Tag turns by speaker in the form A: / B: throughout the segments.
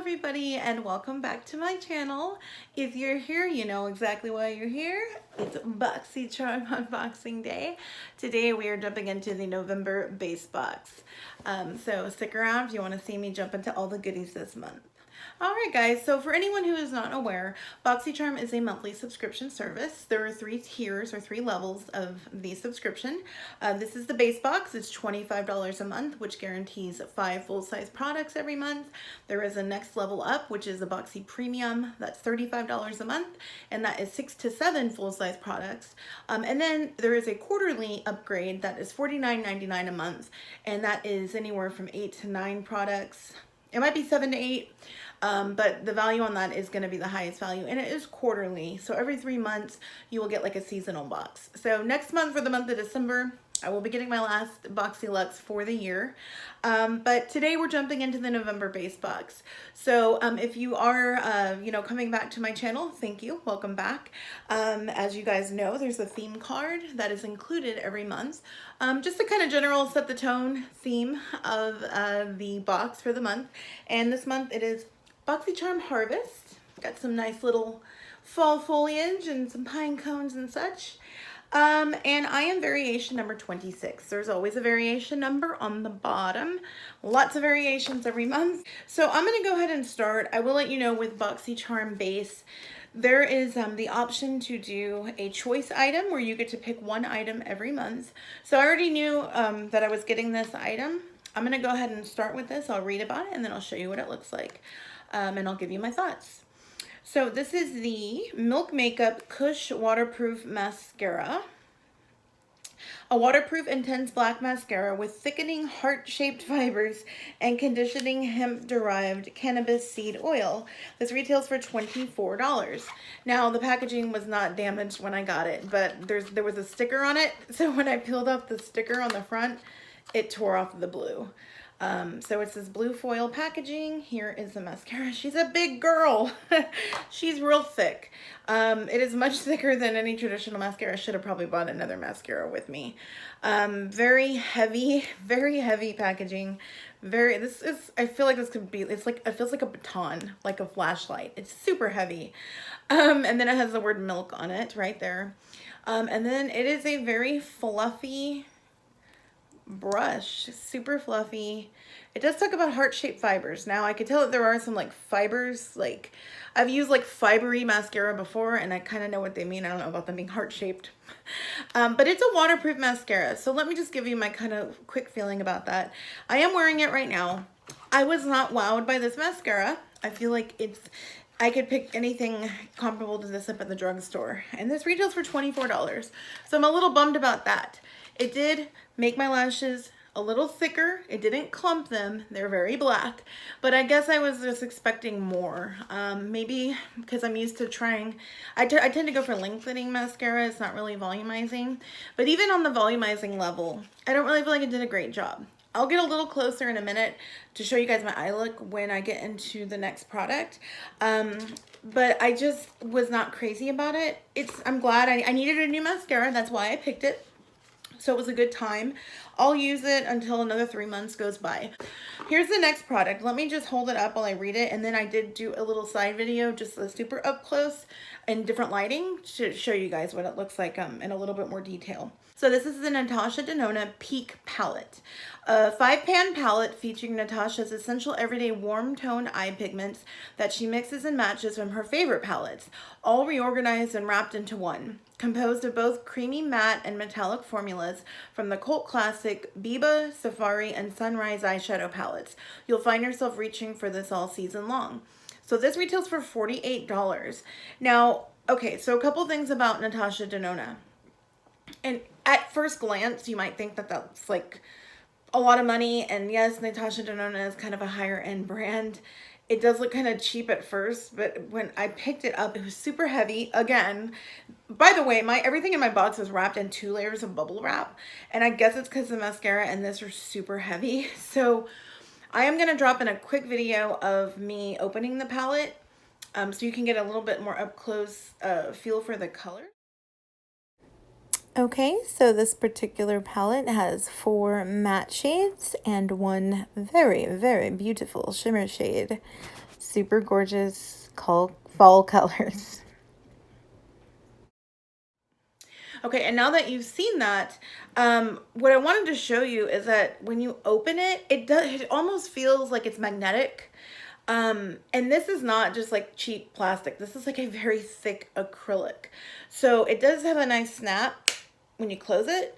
A: everybody, and welcome back to my channel. If you're here, you know exactly why you're here. It's Boxycharm unboxing day. Today we are jumping into the November base box. So stick around if you want to see me jump into all the goodies this month. Alright guys, so for anyone who is not aware, Boxycharm is a monthly subscription service. There are 3 tiers or 3 levels of the subscription. This is the base box. It's $25 a month, which guarantees 5 full-size products every month. There is a next level up, which is a Boxy Premium. That's $35 a month, and that is 6 to 7 full-size products. And then there is a quarterly upgrade that is $49.99 a month, and that is anywhere from 8 to 9 products. It might be 7 to 8. But the value on that is going to be the highest value, and it is quarterly. So every 3 months you will get like a seasonal box. So next month, for the month of December, I will be getting my last Boxy Luxe for the year. But today we're jumping into the November base box. So if you are, coming back to my channel, thank you. Welcome back. As you guys know, there's a theme card that is included every month. Just to kind of general set the tone theme of the box for the month. And this month it is Boxycharm Harvest. Got some nice little fall foliage and some pine cones and such. And I am variation number 26. There's always a variation number on the bottom. Lots of variations every month. So I'm going to go ahead and start. I will let you know with Boxycharm base, there is the option to do a choice item where you get to pick one item every month. So I already knew that I was getting this item. I'm going to go ahead and start with this. I'll read about it and then I'll show you what it looks like. And I'll give you my thoughts. So this is the Milk Makeup Kush Waterproof Mascara. A waterproof intense black mascara with thickening heart-shaped fibers and conditioning hemp-derived cannabis seed oil. This retails for $24. Now, the packaging was not damaged when I got it, but there was a sticker on it. So when I peeled off the sticker on the front, it tore off the blue. So it's this blue foil packaging. Here is the mascara. She's a big girl. She's real thick. It is much thicker than any traditional mascara. I should have probably bought another mascara with me. Very heavy packaging. I feel like this could be, it feels like a baton, like a flashlight. It's super heavy. And then it has the word milk on it right there. And then it is a very fluffy brush, super fluffy. It does talk about heart-shaped fibers. Now I could tell that there are some like fibers, like I've used like fibery mascara before and I kind of know what they mean. I don't know about them being heart-shaped. But it's a waterproof mascara. So let me just give you my kind of quick feeling about that. I am wearing it right now. I was not wowed by this mascara. I feel like I could pick anything comparable to this up at the drugstore. And this retails for $24. So I'm a little bummed about that. It did make my lashes a little thicker. It didn't clump them. They're very black. But I guess I was just expecting more. Maybe because I'm used to trying... I tend to go for lengthening mascara. It's not really volumizing. But even on the volumizing level, I don't really feel like it did a great job. I'll get a little closer in a minute to show you guys my eye look when I get into the next product. But I just was not crazy about it. I'm glad I needed a new mascara. That's why I picked it. So it was a good time. I'll use it until another 3 months goes by. Here's the next product. Let me just hold it up while I read it. And then I did do a little side video, just a super up close and different lighting to show you guys what it looks like in a little bit more detail. So this is the Natasha Denona Peak Palette. A 5-pan palette featuring Natasha's essential everyday warm tone eye pigments that she mixes and matches from her favorite palettes, all reorganized and wrapped into one. Composed of both creamy matte and metallic formulas from the cult classic Biba, Safari, and Sunrise eyeshadow palettes. You'll find yourself reaching for this all season long. So this retails for $48. Now, okay, so a couple things about Natasha Denona. And at first glance, you might think that that's like a lot of money. And yes, Natasha Denona is kind of a higher end brand. It does look kind of cheap at first, but when I picked it up, it was super heavy. Again, by the way, everything in my box was wrapped in 2 layers of bubble wrap. And I guess it's because the mascara and this are super heavy. So I am going to drop in a quick video of me opening the palette so you can get a little bit more up close feel for the color. Okay, so this particular palette has 4 matte shades and 1 very, very beautiful shimmer shade. Super gorgeous fall colors. Okay, and now that you've seen that, what I wanted to show you is that when you open it, it almost feels like it's magnetic. And this is not just like cheap plastic. This is like a very thick acrylic. So it does have a nice snap when you close it.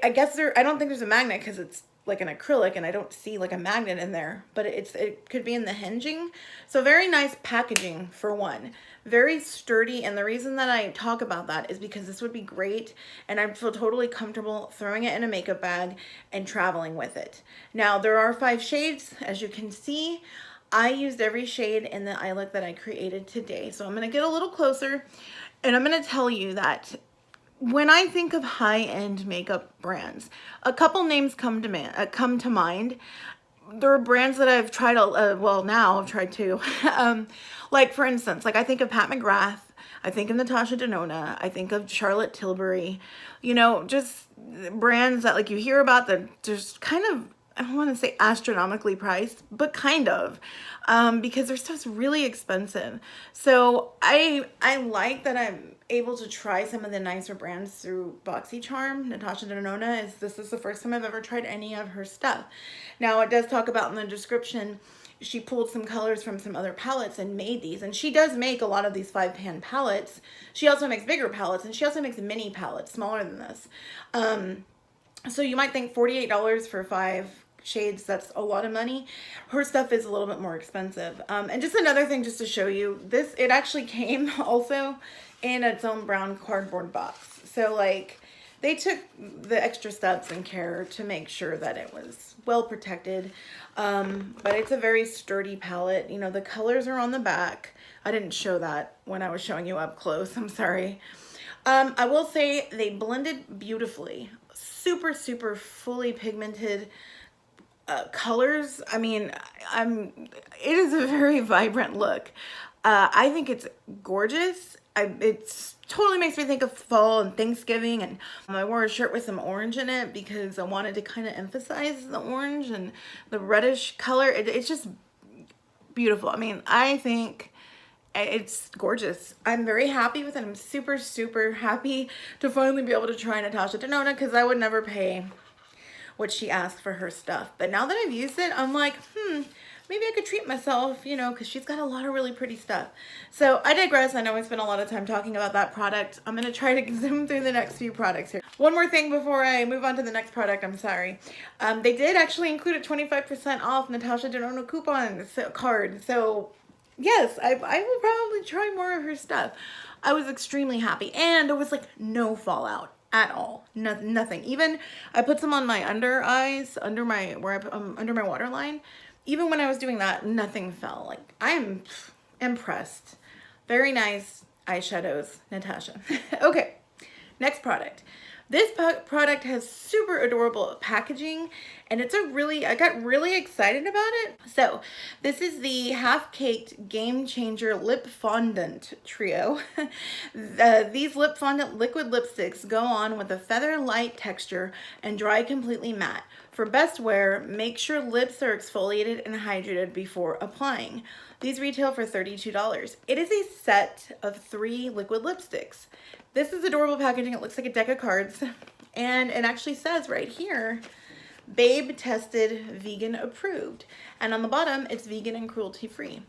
A: I guess I don't think there's a magnet because it's like an acrylic and I don't see like a magnet in there, but it could be in the hinging. So very nice packaging for one. Very sturdy, and the reason that I talk about that is because this would be great and I feel totally comfortable throwing it in a makeup bag and traveling with it. Now there are 5 shades, as you can see. I used every shade in the eye look that I created today. So I'm going to get a little closer and I'm going to tell you that when I think of high-end makeup brands, a couple names come to mind. There are brands that I've tried, well, now I've tried two. Like for instance, like I think of Pat McGrath, I think of Natasha Denona, I think of Charlotte Tilbury, you know, just brands that like you hear about that just kind of, I don't want to say astronomically priced, but kind of, because their stuff's really expensive. So I like that I'm able to try some of the nicer brands through Boxycharm. Natasha Denona this is the first time I've ever tried any of her stuff. Now it does talk about in the description, she pulled some colors from some other palettes and made these. And she does make a lot of these 5-pan palettes. She also makes bigger palettes, and she also makes mini palettes, smaller than this. So you might think $48 for 5 shades, that's a lot of money. Her stuff is a little bit more expensive. And just another thing just to show you, it actually came also in its own brown cardboard box. So like they took the extra steps and care to make sure that it was well protected. But it's a very sturdy palette. You know, the colors are on the back. I didn't show that when I was showing you up close, I'm sorry. I will say they blended beautifully. Super, super fully pigmented colors. I mean, it is a very vibrant look. I think it's gorgeous. It's totally makes me think of fall and Thanksgiving, and I wore a shirt with some orange in it because I wanted to kind of emphasize the orange and the reddish color. It's just beautiful. I mean, I think it's gorgeous. I'm very happy with it. I'm super, super happy to finally be able to try Natasha Denona because I would never pay what she asked for her stuff. But now that I've used it, I'm like, maybe I could treat myself, you know, because she's got a lot of really pretty stuff. So I digress. I know I spent a lot of time talking about that product. I'm going to try to zoom through the next few products here. One more thing before I move on to the next product, I'm sorry. They did actually include a 25% off Natasha Denona coupon card. So yes, I will probably try more of her stuff. I was extremely happy, and there was like no fallout at all. Nothing. Even I put some on my under eyes, under my waterline. Even when I was doing that, nothing fell. Like, I am impressed. Very nice eyeshadows, Natasha. Okay, next product. This product has super adorable packaging, and I got really excited about it. So this is the Half Caked Game Changer Lip Fondant Trio. These lip fondant liquid lipsticks go on with a feather light texture and dry completely matte. For best wear, make sure lips are exfoliated and hydrated before applying. These retail for $32. It is a set of 3 liquid lipsticks. This is adorable packaging. It looks like a deck of cards. And it actually says right here, babe tested, vegan approved. And on the bottom, it's vegan and cruelty free.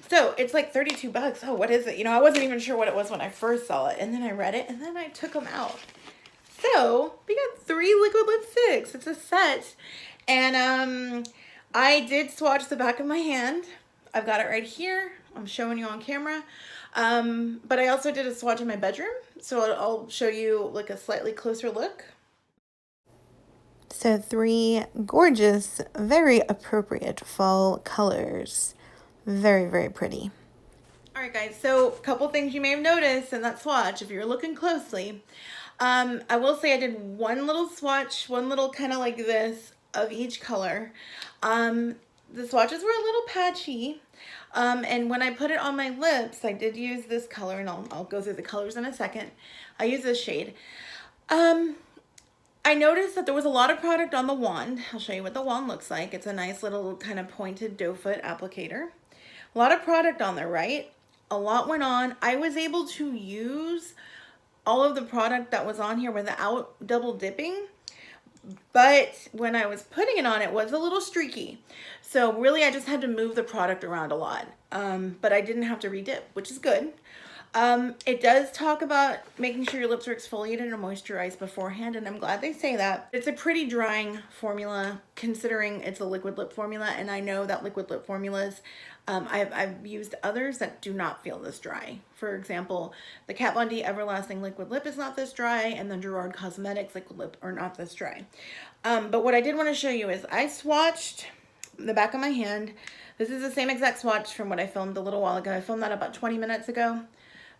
A: So it's like 32 bucks. Oh, what is it? You know, I wasn't even sure what it was when I first saw it. And then I read it and then I took them out. So we got 3 liquid lipsticks. It's a set. And I did swatch the back of my hand. I've got it right here. I'm showing you on camera. But I also did a swatch in my bedroom. So I'll show you like a slightly closer look. So 3 gorgeous, very appropriate fall colors. Very, very pretty. All right, guys. So a couple things you may have noticed in that swatch if you're looking closely. I will say I did one little swatch, one little kind of like this of each color. The swatches were a little patchy. And when I put it on my lips, I did use this color, and I'll go through the colors in a second. I use this shade. I noticed that there was a lot of product on the wand. I'll show you what the wand looks like. It's a nice little kind of pointed doe foot applicator. A lot of product on there, right? A lot went on. I was able to use all of the product that was on here without double dipping. But when I was putting it on, it was a little streaky. So really, I just had to move the product around a lot. But I didn't have to redip, which is good. It does talk about making sure your lips are exfoliated and moisturized beforehand, and I'm glad they say that. It's a pretty drying formula considering it's a liquid lip formula, and I know that liquid lip formulas, I've used others that do not feel this dry. For example, the Kat Von D Everlasting Liquid Lip is not this dry, and the Gerard Cosmetics Liquid Lip are not this dry. But what I did want to show you is I swatched the back of my hand. This is the same exact swatch from what I filmed a little while ago. I filmed that about 20 minutes ago.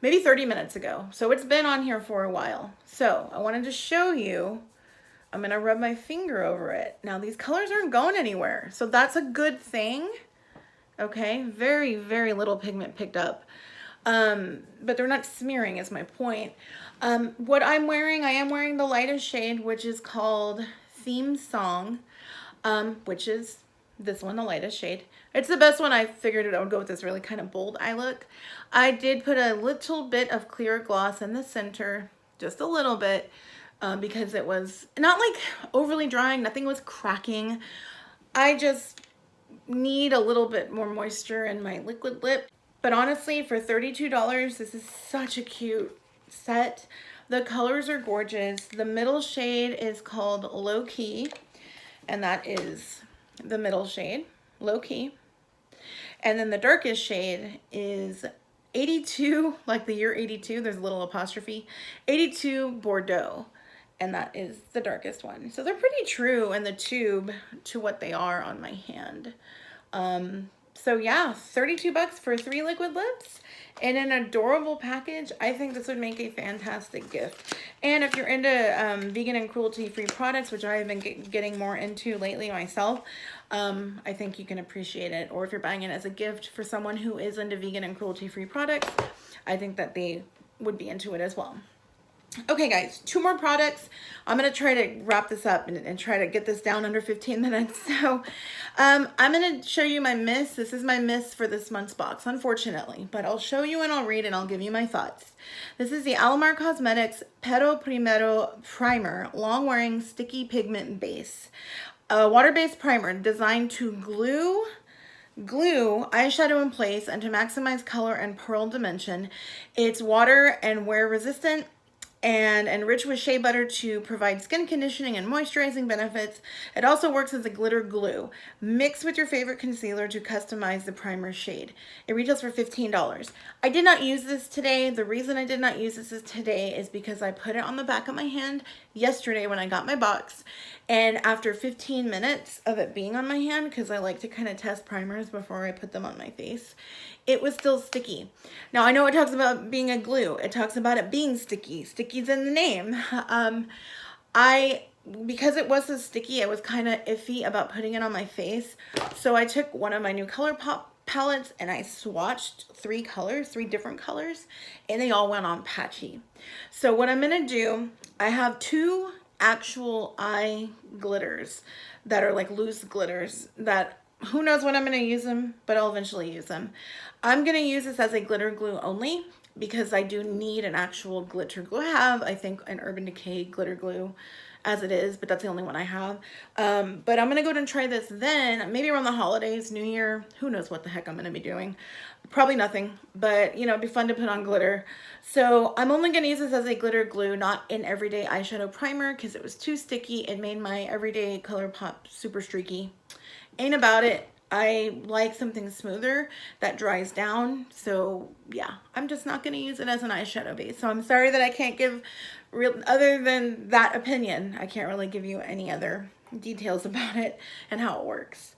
A: Maybe 30 minutes ago. So it's been on here for a while. So I wanted to show you, I'm gonna rub my finger over it. Now these colors aren't going anywhere. So that's a good thing. Okay, very, very little pigment picked up. But they're not smearing is my point. What I'm wearing, I am wearing the lightest shade, which is called Theme Song, which is this one, the lightest shade. It's the best one. I figured I would go with this really kind of bold eye look. I did put a little bit of clear gloss in the center, just a little bit, because it was not like overly drying. Nothing was cracking. I just need a little bit more moisture in my liquid lip. But honestly, for $32, this is such a cute set. The colors are gorgeous. The middle shade is called Low Key, and that is the middle shade, Low Key. And then the darkest shade is 82, like the year 82, there's a little apostrophe, 82 Bordeaux. And that is the darkest one. So they're pretty true in the tube to what they are on my hand. So yeah, 32 bucks for 3 liquid lips in an adorable package. I think this would make a fantastic gift. And if you're into vegan and cruelty-free products, which I have been getting more into lately myself, I think you can appreciate it. Or if you're buying it as a gift for someone who is into vegan and cruelty-free products, I think that they would be into it as well. Okay guys, 2 more products. I'm going to try to wrap this up and try to get this down under 15 minutes. So I'm going to show you my miss. This is my miss for this month's box, unfortunately. But I'll show you and I'll read and I'll give you my thoughts. This is the Alamar Cosmetics Pero Primero Primer Long Wearing Sticky Pigment Base. A water-based primer designed to glue eyeshadow in place and to maximize color and pearl dimension. It's water and wear resistant and enriched with shea butter to provide skin conditioning and moisturizing benefits. It also works as a glitter glue. Mix with your favorite concealer to customize the primer shade. It retails for $15. I did not use this today. The reason I did not use this today is because I put it on the back of my hand yesterday when I got my box. And after 15 minutes of it being on my hand, because I like to kind of test primers before I put them on my face, it was still sticky. Now I know it talks about being a glue. It talks about it being sticky. Sticky's in the name. Because it was so sticky, I was kind of iffy about putting it on my face. So I took one of my new ColourPop palettes and I swatched 3 different colors, and they all went on patchy. So what I'm gonna do, I have 2 actual eye glitters that are like loose glitters that who knows when I'm going to use them, but I'll eventually use them. I'm going to use this as a glitter glue only because I do need an actual glitter glue. I have, I think, an Urban Decay glitter glue as it is, but that's the only one I have. But I'm going to go ahead and try this then, maybe around the holidays, New Year, who knows what the heck I'm going to be doing. Probably nothing, but you know, it'd be fun to put on glitter. So I'm only going to use this as a glitter glue, not an everyday eyeshadow primer because it was too sticky. It made my everyday ColourPop super streaky. Ain't about it. I like something smoother that dries down. So yeah, I'm just not going to use it as an eyeshadow base. So I'm sorry that I can't give other than that opinion. I can't really give you any other details about it and how it works.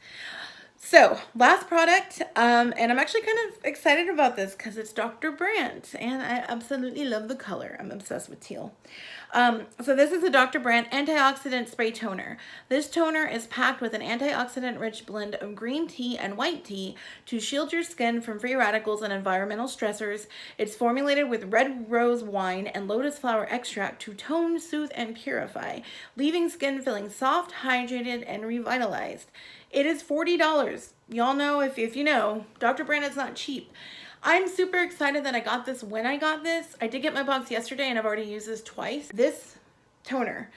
A: So last product, and I'm actually kind of excited about this because it's Dr. Brandt and I absolutely love the color. I'm obsessed with teal. So this is a Dr. Brandt antioxidant spray toner. This toner is packed with an antioxidant-rich blend of green tea and white tea to shield your skin from free radicals and environmental stressors. It's formulated with red rose wine and lotus flower extract to tone, soothe, and purify, leaving skin feeling soft, hydrated, and revitalized. It is $40. Y'all know, if you know, Dr. Brandt is not cheap. I'm super excited that I got this when I got this. I did get my box yesterday and I've already used this twice. This toner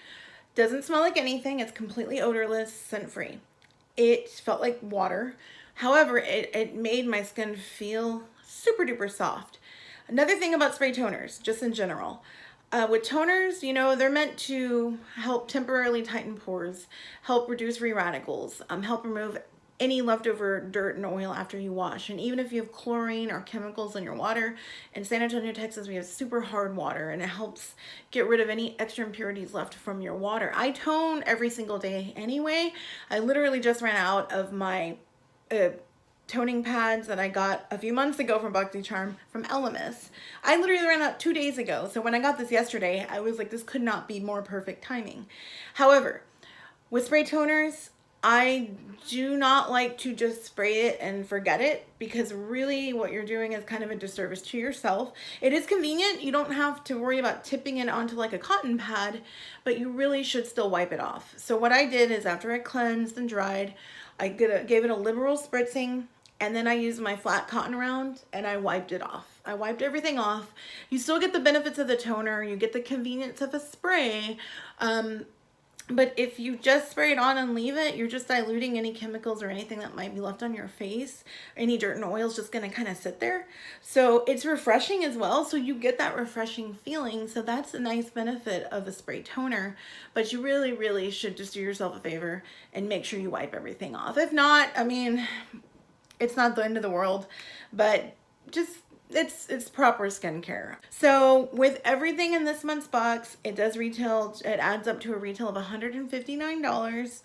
A: doesn't smell like anything. It's completely odorless, scent-free. It felt like water. However, it made my skin feel super duper soft. Another thing about spray toners, just in general, with toners, you know, they're meant to help temporarily tighten pores, help reduce free radicals, help remove any leftover dirt and oil after you wash. And even if you have chlorine or chemicals in your water, in San Antonio, Texas, we have super hard water and it helps get rid of any extra impurities left from your water. I tone every single day anyway. I literally just ran out of my toning pads that I got a few months ago from Boxycharm from Elemis. I literally ran out 2 days ago. So when I got this yesterday, I was like, this could not be more perfect timing. However, with spray toners, I do not like to just spray it and forget it, because really what you're doing is kind of a disservice to yourself. It is convenient. You don't have to worry about tipping it onto like a cotton pad, but you really should still wipe it off. So what I did is after I cleansed and dried, I gave it a liberal spritzing, and then I used my flat cotton round and I wiped it off. I wiped everything off. You still get the benefits of the toner. You get the convenience of a spray. But if you just spray it on and leave it, you're just diluting any chemicals or anything that might be left on your face. Any dirt and oil is just going to kind of sit there. So it's refreshing as well. So you get that refreshing feeling. So that's a nice benefit of a spray toner. But you really, really should just do yourself a favor and make sure you wipe everything off. If not, I mean, it's not the end of the world, but just it's proper skincare. So with everything in this month's box, it adds up to a retail of $159.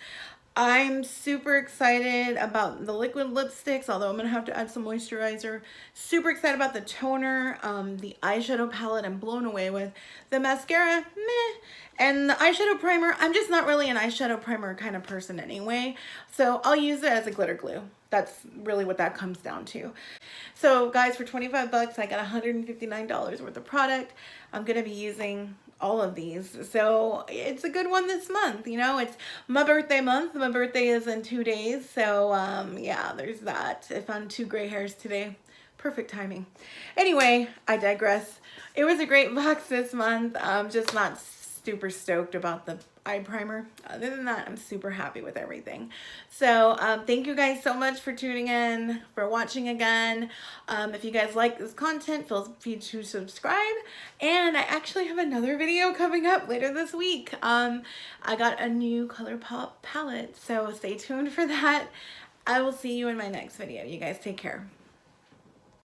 A: I'm super excited about the liquid lipsticks, although I'm gonna have to add some moisturizer. Super excited about the toner, the eyeshadow palette I'm blown away with. The mascara, meh. And the eyeshadow primer, I'm just not really an eyeshadow primer kind of person anyway. So I'll use it as a glitter glue. That's really what that comes down to. So guys, for 25 bucks, I got $159 worth of product. I'm gonna be using all of these. So it's a good one this month. You know, it's my birthday month. My birthday is in 2 days. So yeah, there's that. I found 2 gray hairs today. Perfect timing. Anyway, I digress. It was a great box this month. I'm just not super stoked about the eye primer. Other than that, I'm super happy with everything. So thank you guys so much for tuning in, for watching again. If you guys like this content, feel free to subscribe. And I actually have another video coming up later this week. I got a new ColourPop palette, so stay tuned for that. I will see you in my next video. You guys take care.